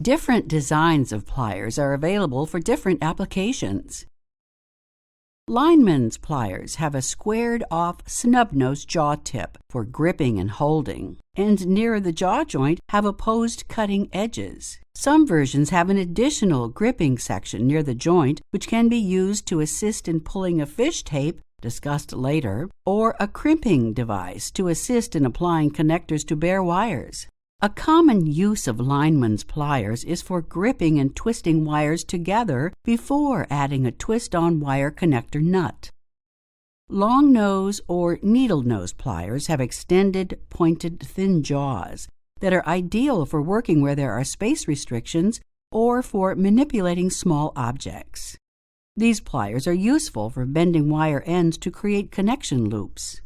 Different designs of pliers are available for different applications. Lineman's pliers have a squared-off snub-nose jaw tip for gripping and holding, and near the jaw joint have opposed cutting edges. Some versions have an additional gripping section near the joint, which can be used to assist in pulling a fish tape, discussed later, or a crimping device to assist in applying connectors to bare wires. A common use of lineman's pliers is for gripping and twisting wires together before adding a twist-on wire connector nut. Long nose or needle nose pliers have extended, pointed, thin jaws that are ideal for working where there are space restrictions or for manipulating small objects. These pliers are useful for bending wire ends to create connection loops.